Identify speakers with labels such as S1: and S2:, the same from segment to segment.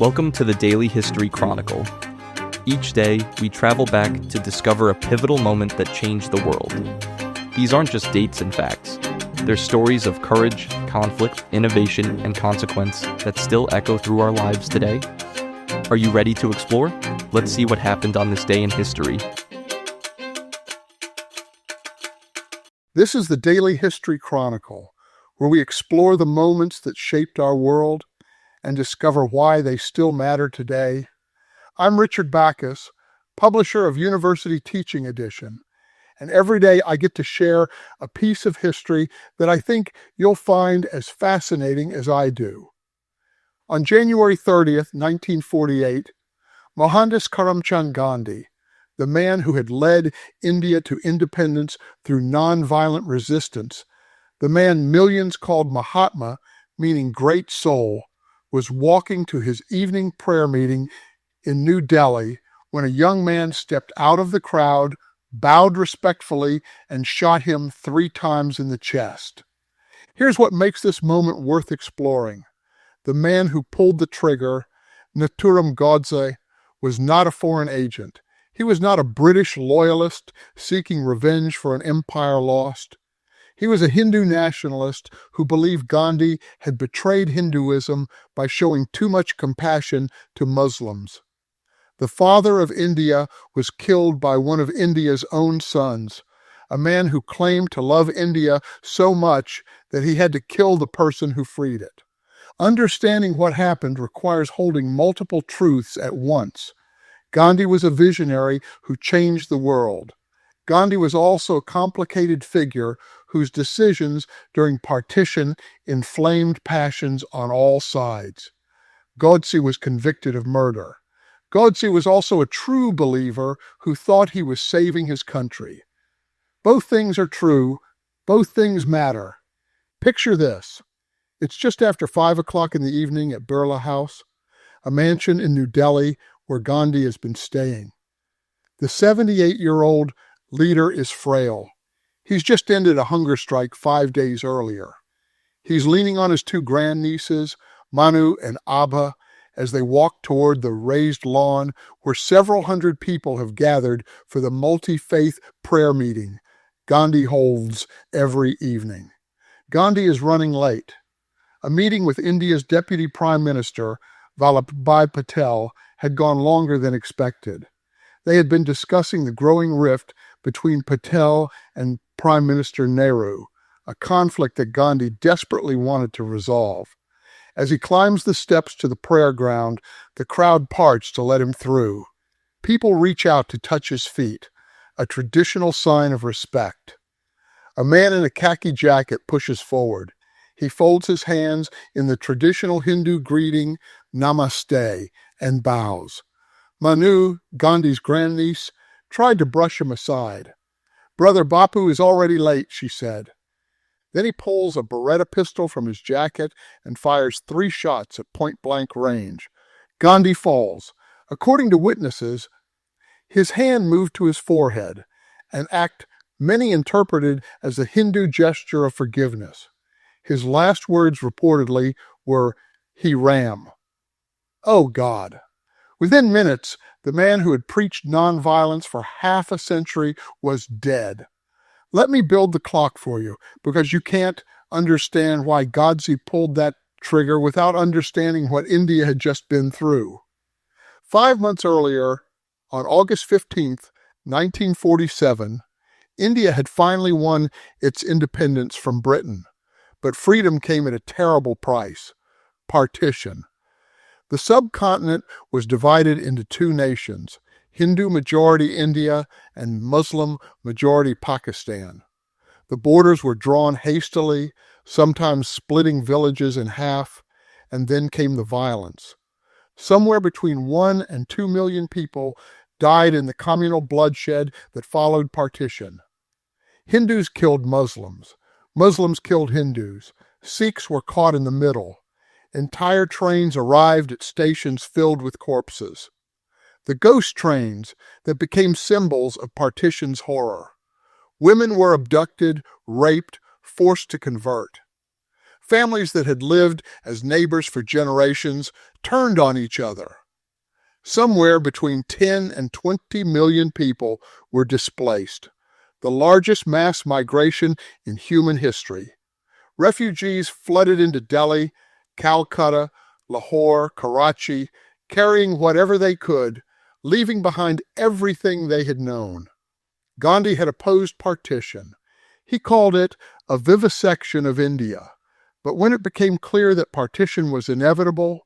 S1: Welcome to the Daily History Chronicle. Each day, we travel back to discover a pivotal moment that changed the world. These aren't just dates and facts. They're stories of courage, conflict, innovation, and consequence that still echo through our lives today. Are you ready to explore? Let's see what happened on this day in history.
S2: This is the Daily History Chronicle, where we explore the moments that shaped our world and discover why they still matter today. I'm Richard Backus, publisher of University Teaching Edition, and every day I get to share a piece of history that I think you'll find as fascinating as I do. On January 30th, 1948, Mohandas Karamchand Gandhi, the man who had led India to independence through nonviolent resistance, the man millions called Mahatma, meaning great soul, was walking to his evening prayer meeting in New Delhi when a young man stepped out of the crowd, bowed respectfully, and shot him 3 times in the chest. Here's what makes this moment worth exploring. The man who pulled the trigger, Nathuram Godse, was not a foreign agent. He was not a British loyalist seeking revenge for an empire lost. He was a Hindu nationalist who believed Gandhi had betrayed Hinduism by showing too much compassion to Muslims. The father of India was killed by one of India's own sons, a man who claimed to love India so much that he had to kill the person who freed it. Understanding what happened requires holding multiple truths at once. Gandhi was a visionary who changed the world. Gandhi was also a complicated figure whose decisions during partition inflamed passions on all sides. Godse was convicted of murder. Godse was also a true believer who thought he was saving his country. Both things are true. Both things matter. Picture this. It's just after 5 o'clock in the evening at Birla House, a mansion in New Delhi where Gandhi has been staying. The 78-year-old leader is frail. He's just ended a hunger strike 5 days earlier. He's leaning on his 2 grandnieces, Manu and Abha, as they walk toward the raised lawn where several hundred people have gathered for the multi-faith prayer meeting Gandhi holds every evening. Gandhi is running late. A meeting with India's Deputy Prime Minister, Vallabhbhai Patel, had gone longer than expected. They had been discussing the growing rift between Patel and Prime Minister Nehru, a conflict that Gandhi desperately wanted to resolve. As he climbs the steps to the prayer ground, the crowd parts to let him through. People reach out to touch his feet, a traditional sign of respect. A man in a khaki jacket pushes forward. He folds his hands in the traditional Hindu greeting, Namaste, and bows. Manu, Gandhi's grandniece, tried to brush him aside. "Brother Bapu is already late," she said. Then he pulls a Beretta pistol from his jacket and fires 3 shots at point-blank range. Gandhi falls. According to witnesses, his hand moved to his forehead, an act many interpreted as a Hindu gesture of forgiveness. His last words reportedly were, "He ram." Oh God! Within minutes, the man who had preached nonviolence for half a century was dead. Let me build the clock for you, because you can't understand why Godse pulled that trigger without understanding what India had just been through. 5 months earlier, on August 15th, 1947, India had finally won its independence from Britain, but freedom came at a terrible price: partition. The subcontinent was divided into 2 nations, Hindu-majority India and Muslim-majority Pakistan. The borders were drawn hastily, sometimes splitting villages in half, and then came the violence. Somewhere between 1 and 2 million people died in the communal bloodshed that followed partition. Hindus killed Muslims. Muslims killed Hindus. Sikhs were caught in the middle. Entire trains arrived at stations filled with corpses. The ghost trains that became symbols of partition's horror. Women were abducted, raped, forced to convert. Families that had lived as neighbors for generations turned on each other. Somewhere between 10 and 20 million people were displaced, the largest mass migration in human history. Refugees flooded into Delhi, Calcutta, Lahore, Karachi, carrying whatever they could, leaving behind everything they had known. Gandhi had opposed partition. He called it a vivisection of India. But when it became clear that partition was inevitable,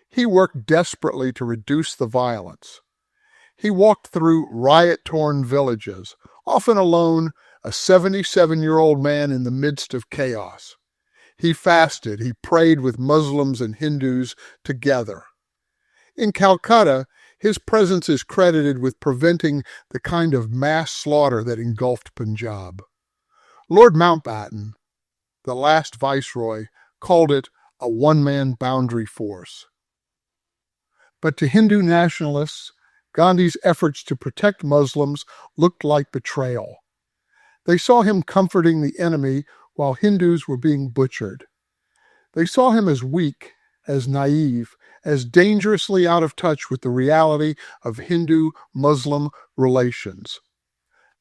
S2: he worked desperately to reduce the violence. He walked through riot-torn villages, often alone, a 77-year-old man in the midst of chaos. He fasted, he prayed with Muslims and Hindus together. In Calcutta, his presence is credited with preventing the kind of mass slaughter that engulfed Punjab. Lord Mountbatten, the last viceroy, called it a one-man boundary force. But to Hindu nationalists, Gandhi's efforts to protect Muslims looked like betrayal. They saw him comforting the enemy while Hindus were being butchered. They saw him as weak, as naive, as dangerously out of touch with the reality of Hindu-Muslim relations.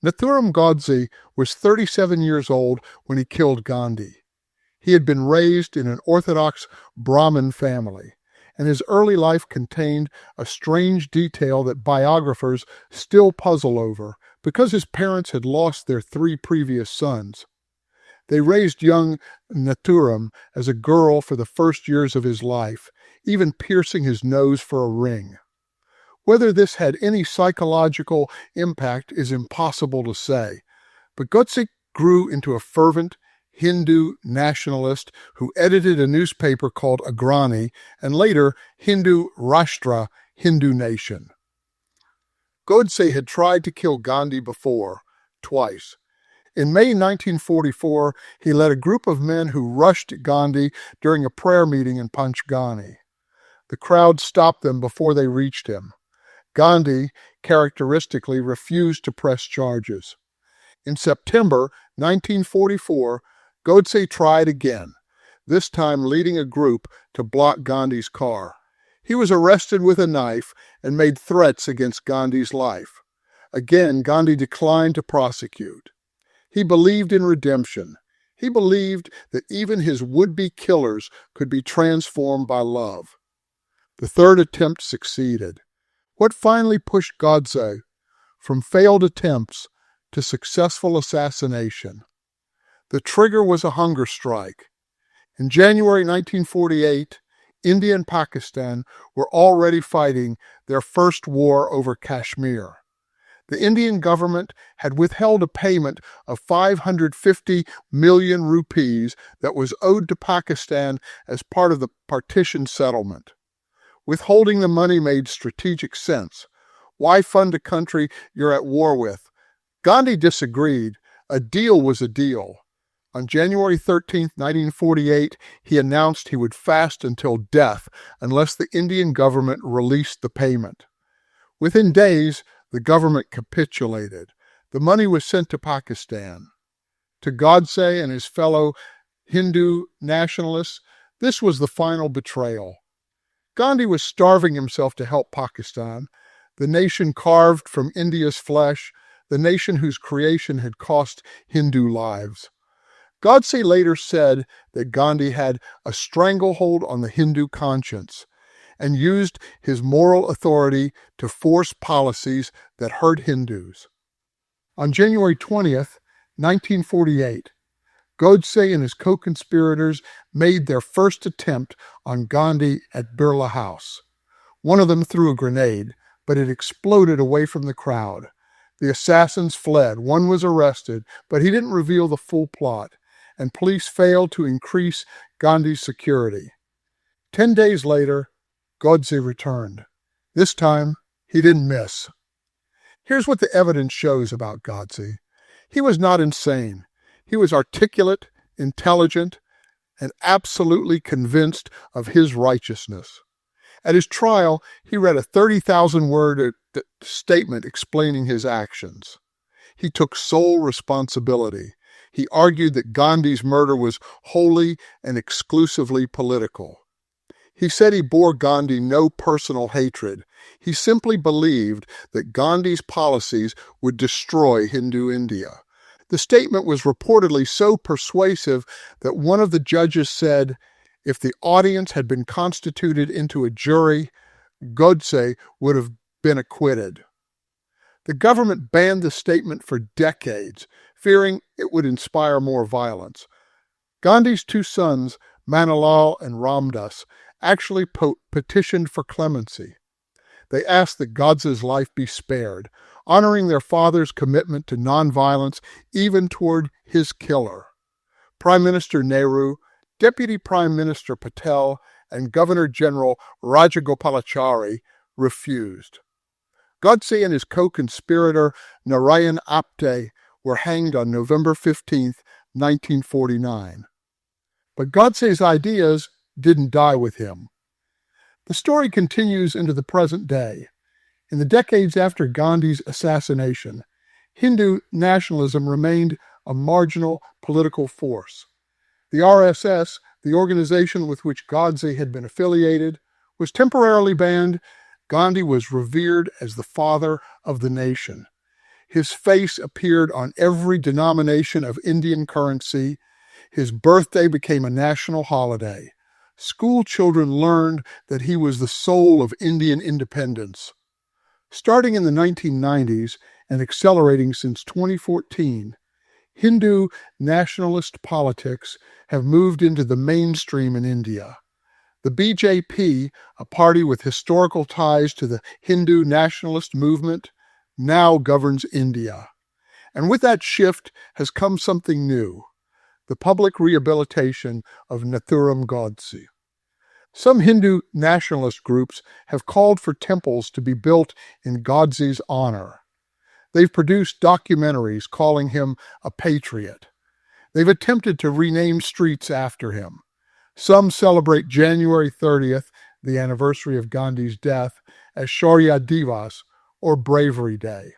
S2: Nathuram Godse was 37 years old when he killed Gandhi. He had been raised in an Orthodox Brahmin family, and his early life contained a strange detail that biographers still puzzle over because his parents had lost their 3 previous sons. They raised young Nathuram as a girl for the first years of his life, even piercing his nose for a ring. Whether this had any psychological impact is impossible to say, but Godse grew into a fervent Hindu nationalist who edited a newspaper called Agrani and later Hindu Rashtra, Hindu Nation. Godse had tried to kill Gandhi before, twice. In May 1944, he led a group of men who rushed Gandhi during a prayer meeting in Panchgani. The crowd stopped them before they reached him. Gandhi, characteristically, refused to press charges. In September 1944, Godse tried again, this time leading a group to block Gandhi's car. He was arrested with a knife and made threats against Gandhi's life. Again, Gandhi declined to prosecute. He believed in redemption. He believed that even his would-be killers could be transformed by love. The third attempt succeeded. What finally pushed Godse from failed attempts to successful assassination? The trigger was a hunger strike. In January 1948, India and Pakistan were already fighting their first war over Kashmir. The Indian government had withheld a payment of 550 million rupees that was owed to Pakistan as part of the partition settlement. Withholding the money made strategic sense. Why fund a country you're at war with? Gandhi disagreed. A deal was a deal. On January 13, 1948, he announced he would fast until death unless the Indian government released the payment. Within days, the government capitulated. The money was sent to Pakistan. To Godse and his fellow Hindu nationalists, this was the final betrayal. Gandhi was starving himself to help Pakistan, the nation carved from India's flesh, the nation whose creation had cost Hindu lives. Godse later said that Gandhi had a stranglehold on the Hindu conscience and used his moral authority to force policies that hurt Hindus. On January 20th, 1948, Godse and his co-conspirators made their first attempt on Gandhi at Birla House. One of them threw a grenade, but it exploded away from the crowd. The assassins fled. One was arrested, but he didn't reveal the full plot, and police failed to increase Gandhi's security. 10 days later, Godse returned. This time, he didn't miss. Here's what the evidence shows about Godse. He was not insane. He was articulate, intelligent, and absolutely convinced of his righteousness. At his trial, he read a 30,000-word statement explaining his actions. He took sole responsibility. He argued that Gandhi's murder was wholly and exclusively political. He said he bore Gandhi no personal hatred. He simply believed that Gandhi's policies would destroy Hindu India. The statement was reportedly so persuasive that one of the judges said, if the audience had been constituted into a jury, Godse would have been acquitted. The government banned the statement for decades, fearing it would inspire more violence. Gandhi's two sons, Manilal and Ramdas, actually petitioned for clemency. They asked that Godse's life be spared, honoring their father's commitment to nonviolence even toward his killer. Prime Minister Nehru, Deputy Prime Minister Patel, and Governor General Rajagopalachari refused. Godse and his co-conspirator Narayan Apte were hanged on November 15, 1949. But Godse's ideas didn't die with him. The story continues into the present day. In the decades after Gandhi's assassination, Hindu nationalism remained a marginal political force. The RSS, the organization with which Godse had been affiliated, was temporarily banned. Gandhi was revered as the father of the nation. His face appeared on every denomination of Indian currency. His birthday became a national holiday. School children learned that he was the soul of Indian independence. Starting in the 1990s and accelerating since 2014, Hindu nationalist politics have moved into the mainstream in India. The BJP, a party with historical ties to the Hindu nationalist movement, now governs India. And with that shift has come something new: the public rehabilitation of Nathuram Godse. Some Hindu nationalist groups have called for temples to be built in Godse's honor. They've produced documentaries calling him a patriot. They've attempted to rename streets after him. Some celebrate January 30th, the anniversary of Gandhi's death, as Shaurya Divas, or Bravery Day.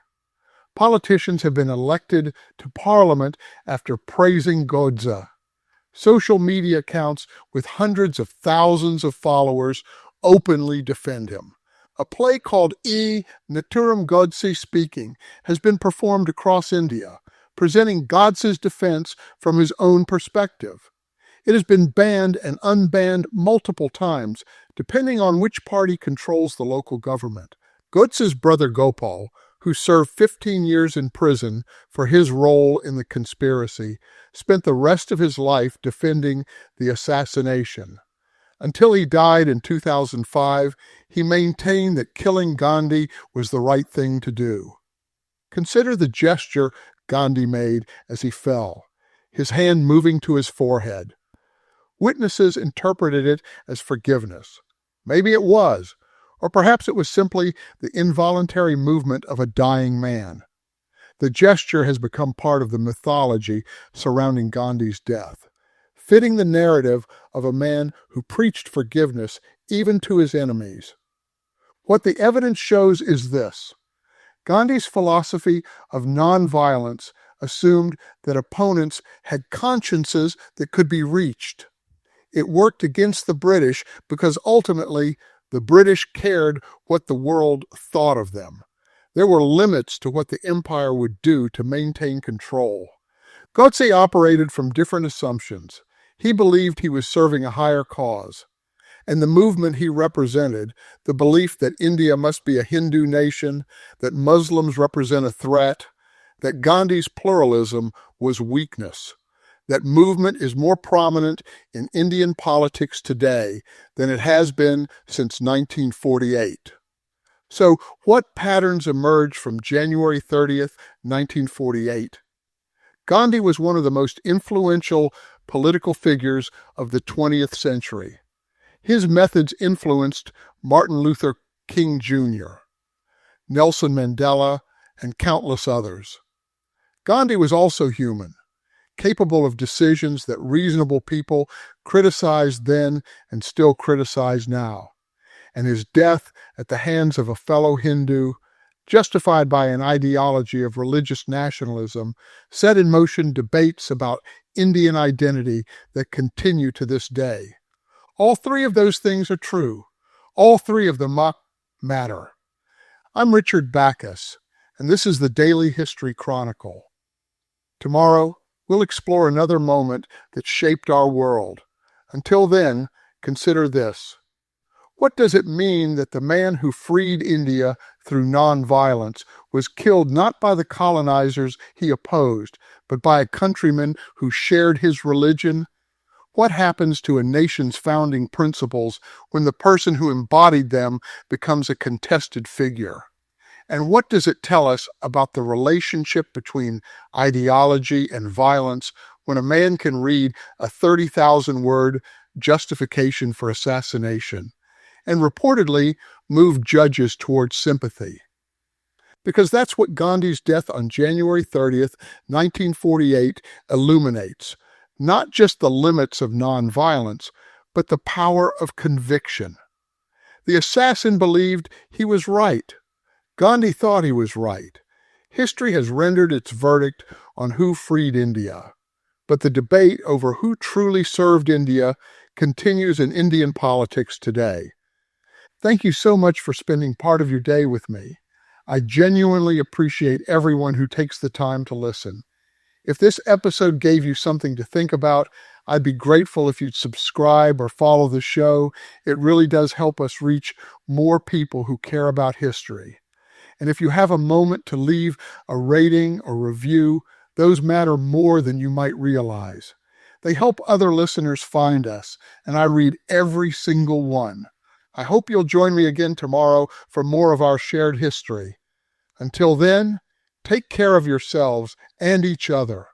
S2: Politicians have been elected to parliament after praising Godse. Social media accounts with hundreds of thousands of followers openly defend him. A play called Nathuram Godse Speaking has been performed across India, presenting Godse's defense from his own perspective. It has been banned and unbanned multiple times, depending on which party controls the local government. Godse's brother Gopal, who served 15 years in prison for his role in the conspiracy, spent the rest of his life defending the assassination. Until he died in 2005, he maintained that killing Gandhi was the right thing to do. Consider the gesture Gandhi made as he fell, his hand moving to his forehead. Witnesses interpreted it as forgiveness. Maybe it was, or perhaps it was simply the involuntary movement of a dying man. The gesture has become part of the mythology surrounding Gandhi's death, fitting the narrative of a man who preached forgiveness even to his enemies. What the evidence shows is this: Gandhi's philosophy of nonviolence assumed that opponents had consciences that could be reached. It worked against the British because ultimately the British cared what the world thought of them. There were limits to what the empire would do to maintain control. Godse operated from different assumptions. He believed he was serving a higher cause. And the movement he represented, the belief that India must be a Hindu nation, that Muslims represent a threat, that Gandhi's pluralism was weakness. That movement is more prominent in Indian politics today than it has been since 1948. So, what patterns emerged from January 30th, 1948? Gandhi was one of the most influential political figures of the 20th century. His methods influenced Martin Luther King Jr., Nelson Mandela, and countless others. Gandhi was also human, capable of decisions that reasonable people criticized then and still criticize now. And his death at the hands of a fellow Hindu justified by an ideology of religious nationalism, set in motion debates about Indian identity that continue to this day. All three of those things are true. All three of them matter. I'm Richard Backus, and this is the Daily History Chronicle. Tomorrow, we'll explore another moment that shaped our world. Until then, consider this. What does it mean that the man who freed India through nonviolence was killed not by the colonizers he opposed, but by a countryman who shared his religion? What happens to a nation's founding principles when the person who embodied them becomes a contested figure? And what does it tell us about the relationship between ideology and violence when a man can read a 30,000-word justification for assassination and reportedly move judges towards sympathy? Because that's what Gandhi's death on January 30th, 1948 illuminates. Not just the limits of nonviolence, but the power of conviction. The assassin believed he was right. Gandhi thought he was right. History has rendered its verdict on who freed India. But the debate over who truly served India continues in Indian politics today. Thank you so much for spending part of your day with me. I genuinely appreciate everyone who takes the time to listen. If this episode gave you something to think about, I'd be grateful if you'd subscribe or follow the show. It really does help us reach more people who care about history. And if you have a moment to leave a rating or review, those matter more than you might realize. They help other listeners find us, and I read every single one. I hope you'll join me again tomorrow for more of our shared history. Until then, take care of yourselves and each other.